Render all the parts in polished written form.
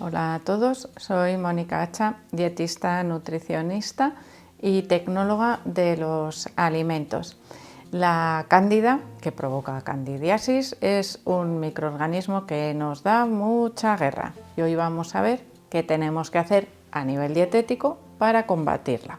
Hola a todos, soy Mónica Hacha, dietista, nutricionista y tecnóloga de los alimentos. La cándida, que provoca candidiasis, es un microorganismo que nos da mucha guerra y hoy vamos a ver qué tenemos que hacer a nivel dietético para combatirla.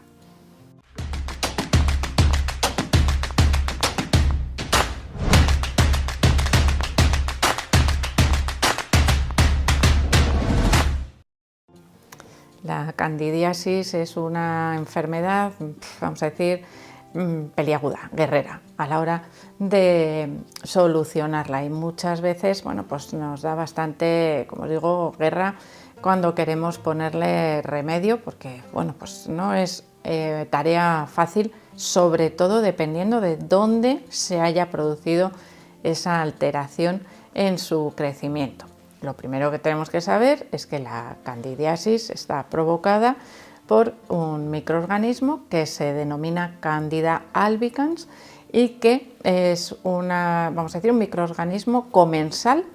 La candidiasis es una enfermedad, vamos a decir, peliaguda, guerrera, a la hora de solucionarla y muchas veces, bueno, pues nos da bastante, como digo, guerra cuando queremos ponerle remedio, porque, bueno, pues no es tarea fácil, sobre todo dependiendo de dónde se haya producido esa alteración en su crecimiento. Lo primero que tenemos que saber es que la candidiasis está provocada por un microorganismo que se denomina Candida albicans y que es vamos a decir, un microorganismo comensal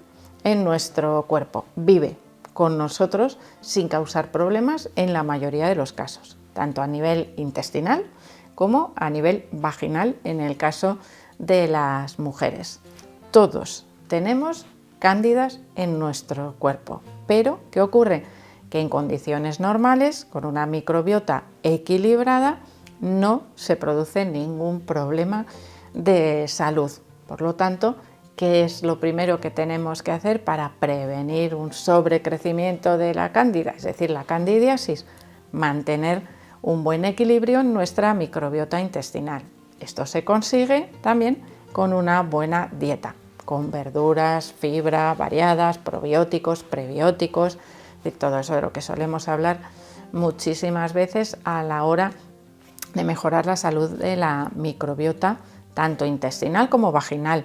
en nuestro cuerpo. Vive con nosotros sin causar problemas en la mayoría de los casos, tanto a nivel intestinal como a nivel vaginal en el caso de las mujeres. Todos tenemos cándidas en nuestro cuerpo, pero ¿qué ocurre? Que en condiciones normales, con una microbiota equilibrada, no se produce ningún problema de salud. Por lo tanto, ¿qué es lo primero que tenemos que hacer para prevenir un sobrecrecimiento de la cándida, es decir, la candidiasis? Mantener un buen equilibrio en nuestra microbiota intestinal. Esto se consigue también con una buena dieta, con verduras, fibra variadas, probióticos, prebióticos, de todo eso de lo que solemos hablar muchísimas veces a la hora de mejorar la salud de la microbiota, tanto intestinal como vaginal.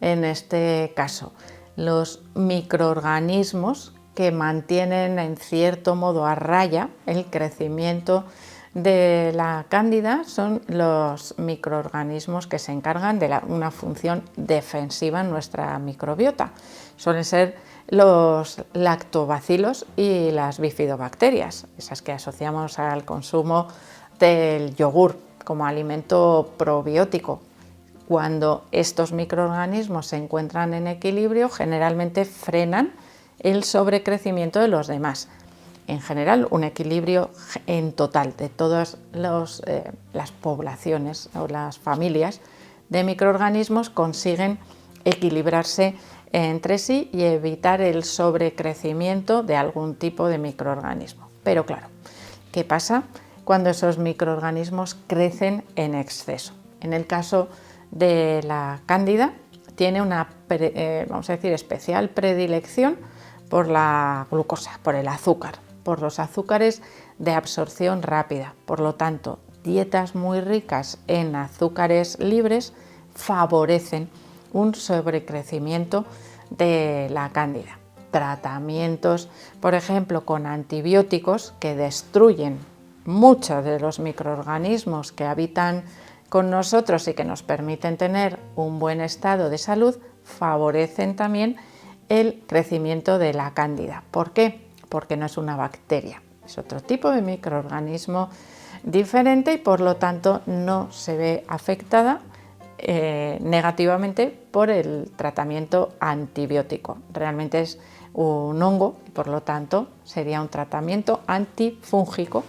En este caso, los microorganismos que mantienen en cierto modo a raya el crecimiento de la cándida son los microorganismos que se encargan de una función defensiva en nuestra microbiota. Suelen ser los lactobacilos y las bifidobacterias, esas que asociamos al consumo del yogur como alimento probiótico. Cuando estos microorganismos se encuentran en equilibrio, generalmente frenan el sobrecrecimiento de los demás. En general, un equilibrio en total de todas las poblaciones o las familias de microorganismos consiguen equilibrarse entre sí y evitar el sobrecrecimiento de algún tipo de microorganismo. Pero claro, ¿qué pasa cuando esos microorganismos crecen en exceso? En el caso de la cándida, tiene una, vamos a decir, especial predilección por la glucosa, por el azúcar, por los azúcares de absorción rápida. Por lo tanto, dietas muy ricas en azúcares libres favorecen un sobrecrecimiento de la cándida. Tratamientos, por ejemplo, con antibióticos que destruyen muchos de los microorganismos que habitan con nosotros y que nos permiten tener un buen estado de salud, favorecen también el crecimiento de la cándida. ¿Por qué? Porque no es una bacteria, es otro tipo de microorganismo diferente y por lo tanto no se ve afectada negativamente por el tratamiento antibiótico. Realmente es un hongo y por lo tanto sería un tratamiento antifúngico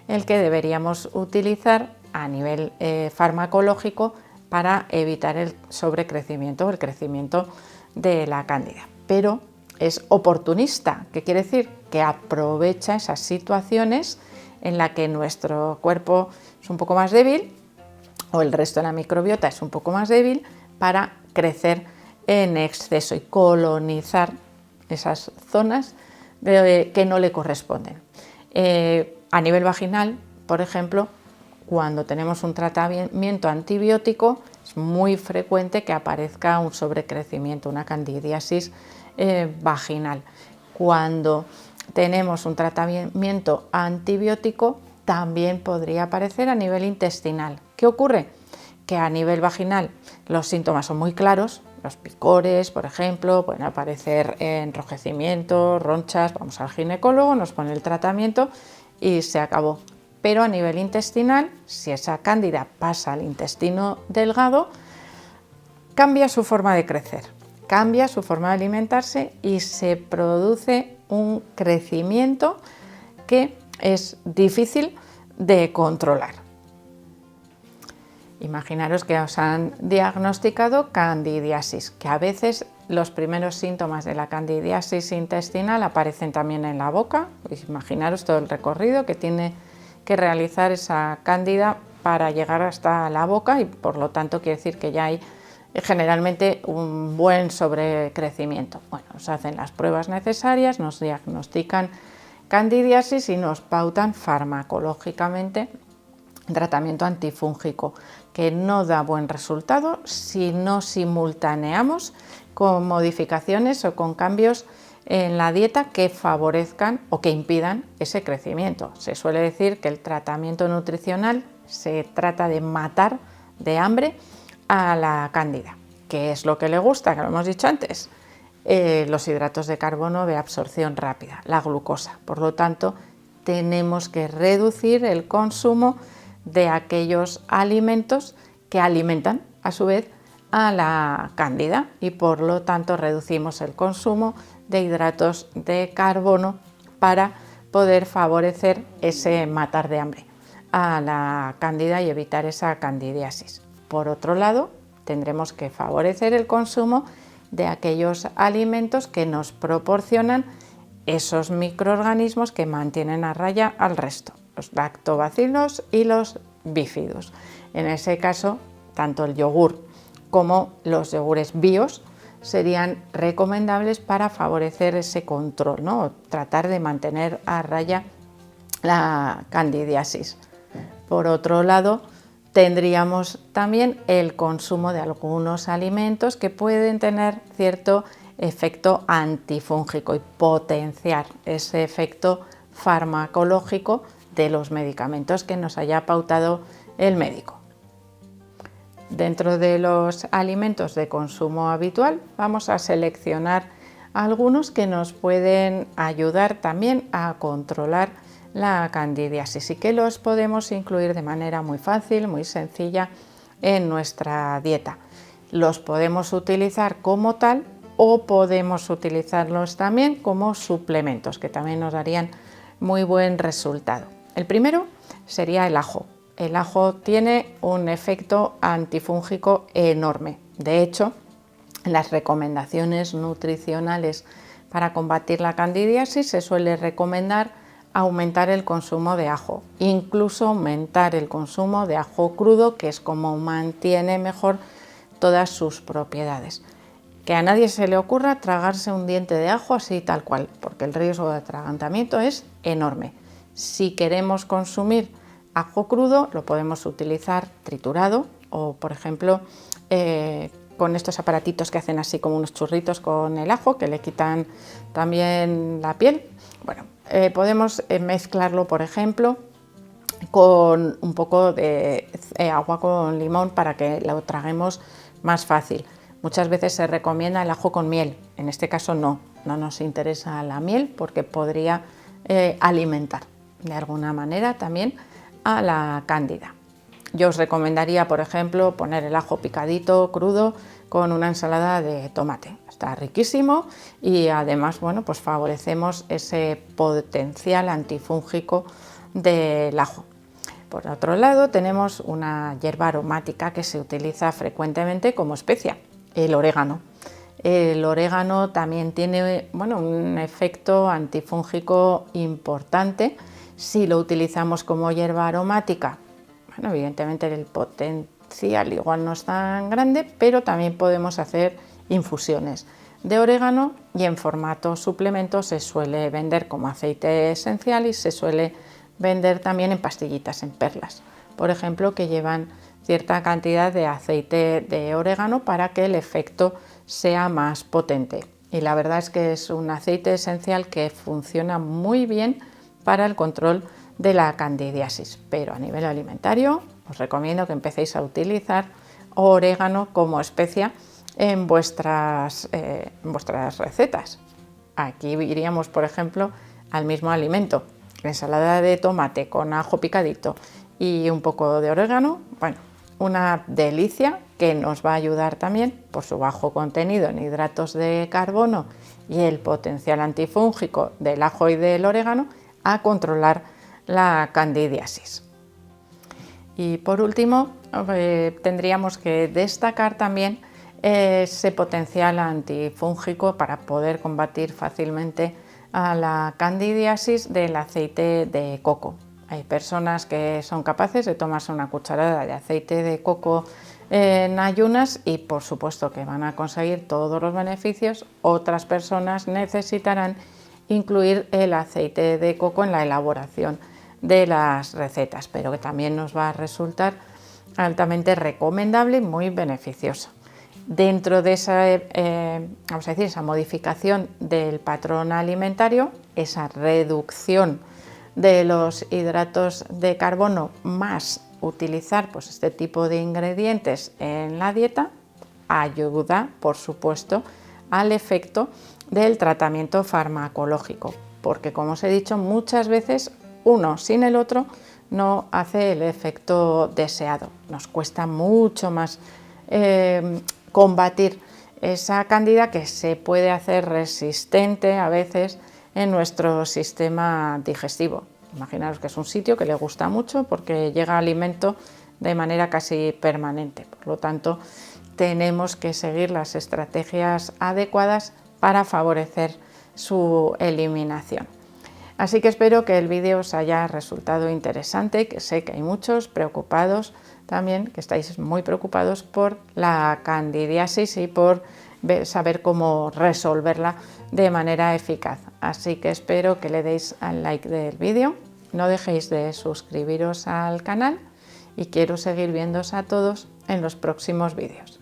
el que deberíamos utilizar a nivel farmacológico para evitar el sobrecrecimiento o el crecimiento de la cándida. Pero es oportunista, ¿qué quiere decir? Que aprovecha esas situaciones en las que nuestro cuerpo es un poco más débil o el resto de la microbiota es un poco más débil para crecer en exceso y colonizar esas zonas que no le corresponden. A nivel vaginal, por ejemplo, cuando tenemos un tratamiento antibiótico, es muy frecuente que aparezca un sobrecrecimiento, una candidiasis vaginal. Cuando tenemos un tratamiento antibiótico, también podría aparecer a nivel intestinal. ¿Qué ocurre? Que a nivel vaginal los síntomas son muy claros, los picores, por ejemplo, pueden aparecer enrojecimientos, ronchas, vamos al ginecólogo, nos pone el tratamiento y se acabó. Pero a nivel intestinal, si esa cándida pasa al intestino delgado, cambia su forma de crecer, cambia su forma de alimentarse y se produce un crecimiento que es difícil de controlar. Imaginaros que os han diagnosticado candidiasis, que a veces los primeros síntomas de la candidiasis intestinal aparecen también en la boca. Imaginaros todo el recorrido que tiene que realizar esa cándida para llegar hasta la boca y por lo tanto quiere decir que ya hay generalmente un buen sobrecrecimiento. Bueno, nos hacen las pruebas necesarias, nos diagnostican candidiasis y nos pautan farmacológicamente tratamiento antifúngico, que no da buen resultado si no simultaneamos con modificaciones o con cambios en la dieta que favorezcan o que impidan ese crecimiento. Se suele decir que el tratamiento nutricional se trata de matar de hambre a la cándida. ¿Qué es lo que le gusta? Que lo hemos dicho antes. Los hidratos de carbono de absorción rápida, la glucosa. Por lo tanto, tenemos que reducir el consumo de aquellos alimentos que alimentan a su vez a la cándida y por lo tanto reducimos el consumo de hidratos de carbono para poder favorecer ese matar de hambre a la cándida y evitar esa candidiasis. Por otro lado, tendremos que favorecer el consumo de aquellos alimentos que nos proporcionan esos microorganismos que mantienen a raya al resto, los lactobacilos y los bífidos. En ese caso, tanto el yogur como los yogures bios serían recomendables para favorecer ese control, ¿no? O tratar de mantener a raya la candidiasis. Por otro lado, tendríamos también el consumo de algunos alimentos que pueden tener cierto efecto antifúngico y potenciar ese efecto farmacológico de los medicamentos que nos haya pautado el médico. Dentro de los alimentos de consumo habitual vamos a seleccionar algunos que nos pueden ayudar también a controlar la candidiasis y que los podemos incluir de manera muy fácil, muy sencilla en nuestra dieta. Los podemos utilizar como tal o podemos utilizarlos también como suplementos, que también nos darían muy buen resultado. El primero sería el ajo. El ajo tiene un efecto antifúngico enorme. De hecho, en las recomendaciones nutricionales para combatir la candidiasis se suele recomendar aumentar el consumo de ajo, incluso aumentar el consumo de ajo crudo, que es como mantiene mejor todas sus propiedades. Que a nadie se le ocurra tragarse un diente de ajo así tal cual, porque el riesgo de atragantamiento es enorme. Si queremos consumir ajo crudo, lo podemos utilizar triturado o, por ejemplo, con estos aparatitos que hacen así como unos churritos con el ajo, que le quitan también la piel. Bueno, podemos mezclarlo, por ejemplo, con un poco de agua con limón para que lo traguemos más fácil. Muchas veces se recomienda el ajo con miel. En este caso no nos interesa la miel porque podría alimentar de alguna manera también a la cándida. Yo os recomendaría, por ejemplo, poner el ajo picadito, crudo, con una ensalada de tomate. Está riquísimo y además, bueno, pues favorecemos ese potencial antifúngico del ajo. Por otro lado, tenemos una hierba aromática que se utiliza frecuentemente como especia, el orégano. El orégano también tiene, bueno, un efecto antifúngico importante si lo utilizamos como hierba aromática. Bueno, evidentemente el potencial igual no es tan grande, pero también podemos hacer infusiones de orégano y en formato suplemento se suele vender como aceite esencial y se suele vender también en pastillitas, en perlas, por ejemplo, que llevan cierta cantidad de aceite de orégano para que el efecto sea más potente. Y la verdad es que es un aceite esencial que funciona muy bien para el control de la candidiasis, pero a nivel alimentario os recomiendo que empecéis a utilizar orégano como especia en vuestras recetas. Aquí iríamos, por ejemplo, al mismo alimento, ensalada de tomate con ajo picadito y un poco de orégano, bueno, una delicia que nos va a ayudar también por su bajo contenido en hidratos de carbono y el potencial antifúngico del ajo y del orégano a controlar la candidiasis. Y por último, tendríamos que destacar también ese potencial antifúngico para poder combatir fácilmente a la candidiasis del aceite de coco. Hay personas que son capaces de tomarse una cucharada de aceite de coco en ayunas y por supuesto que van a conseguir todos los beneficios. Otras personas necesitarán incluir el aceite de coco en la elaboración de las recetas, pero que también nos va a resultar altamente recomendable y muy beneficioso. Dentro de esa, vamos a decir, esa modificación del patrón alimentario, esa reducción de los hidratos de carbono más utilizar pues, este tipo de ingredientes en la dieta, ayuda, por supuesto, al efecto del tratamiento farmacológico, porque como os he dicho, muchas veces uno sin el otro no hace el efecto deseado. Nos cuesta mucho más combatir esa cándida que se puede hacer resistente a veces en nuestro sistema digestivo. Imaginaros que es un sitio que le gusta mucho porque llega alimento de manera casi permanente. Por lo tanto, tenemos que seguir las estrategias adecuadas para favorecer su eliminación. Así que espero que el vídeo os haya resultado interesante, que sé que hay muchos preocupados también, que estáis muy preocupados por la candidiasis y por saber cómo resolverla de manera eficaz. Así que espero que le deis al like del vídeo, no dejéis de suscribiros al canal y quiero seguir viéndoos a todos en los próximos vídeos.